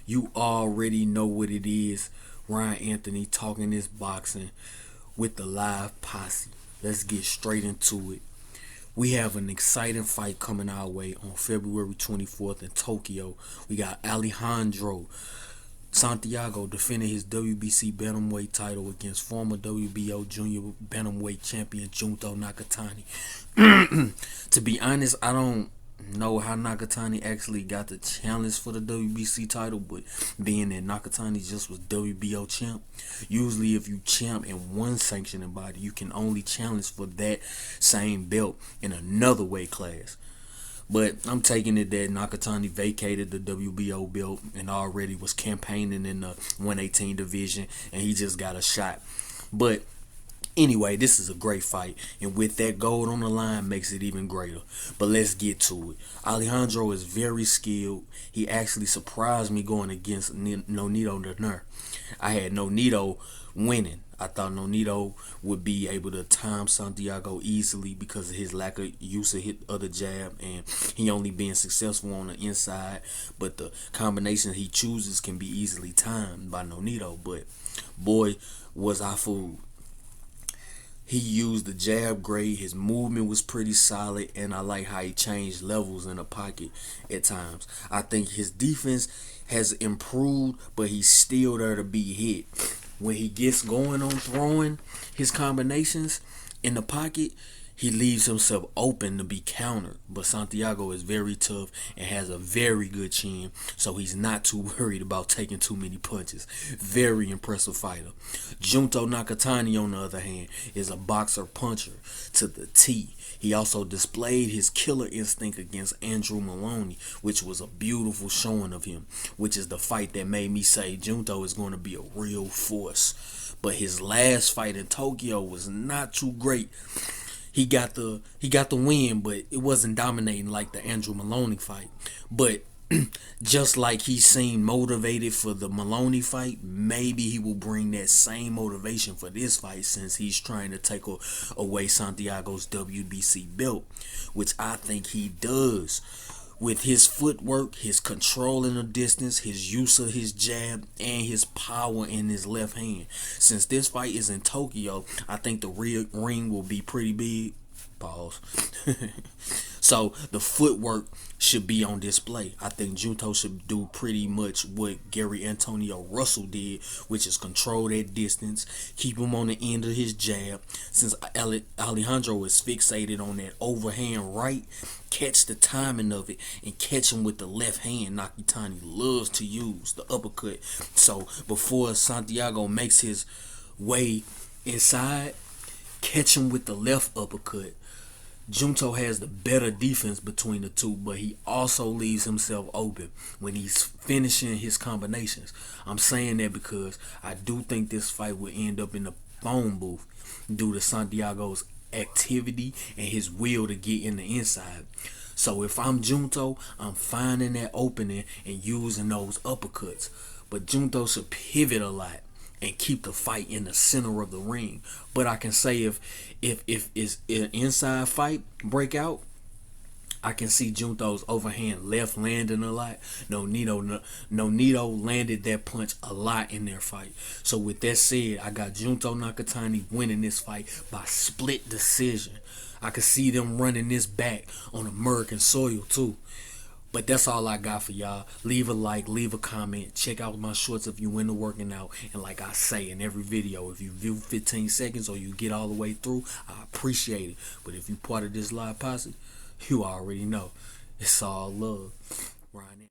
You already know what it is. Ryan Anthony talking this boxing with the live posse. Let's get straight into it. We have an exciting fight coming our way on February 24th in Tokyo. We got Alexandro Santiago defending his WBC bantamweight title against former WBO junior bantamweight champion Junto Nakatani. To be honest, I don't know how Nakatani actually got the challenge for the WBC title, but being that Nakatani just was WBO champ, usually if you champ in one sanctioning body, you can only challenge for that same belt in another weight class. But I'm taking it that Nakatani vacated the WBO belt and already was campaigning in the 118 division, and he just got a shot. But anyway, this is a great fight, and with that gold on the line makes it even greater. But let's get to it. Alejandro is very skilled. He actually surprised me going against Nonito. I had Nonito winning. I thought Nonito would be able to time Santiago easily because of his lack of use of his other jab, and he only being successful on the inside. But the combination he chooses can be easily timed by Nonito. But boy, was I fooled. He used the jab great. His movement was pretty solid, and I like how he changed levels in the pocket at times. I think his defense has improved, but he's still there to be hit. When he gets going on throwing his combinations in the pocket, he leaves himself open to be countered. But Santiago is very tough and has a very good chin, so he's not too worried about taking too many punches. Very impressive fighter. Junto Nakatani, on the other hand, is a boxer puncher to the T. He also displayed his killer instinct against Andrew Maloney, which was a beautiful showing of him, which is the fight that made me say Junto is going to be a real force. But his last fight in Tokyo was not too great. He got the win, but it wasn't dominating like the Andrew Maloney fight. But just like he seemed motivated for the Maloney fight, maybe he will bring that same motivation for this fight, since he's trying to take away Santiago's WBC belt, which I think he does. With his footwork, his control in the distance, his use of his jab, and his power in his left hand. Since this fight is in Tokyo, I think the real ring will be pretty big. Pause. So the footwork should be on display. I think Junto should do pretty much what Gary Antonio Russell did, which is control that distance, keep him on the end of his jab. Since Alejandro is fixated on that overhand right, catch the timing of it and catch him with the left hand. Nakatani loves to use the uppercut. So before Santiago makes his way inside, catch him with the left uppercut. Junto has the better defense between the two, but he also leaves himself open when he's finishing his combinations. I'm saying that because I do think this fight will end up in the phone booth due to Santiago's activity and his will to get in the inside. So if I'm Junto, I'm finding that opening and using those uppercuts. But Junto should pivot a lot and keep the fight in the center of the ring. But I can say if it's an inside fight breakout, I can see Junto's overhand left landing a lot. Nonito landed that punch a lot in their fight. So with that said, I got Junto Nakatani winning this fight by split decision. I could see them running this back on American soil too. But that's all I got for y'all. Leave a like, leave a comment, check out my shorts if you into working out. And like I say in every video, if you view 15 seconds or you get all the way through, I appreciate it. But if you part of this live posse, you already know it's all love. Ryan.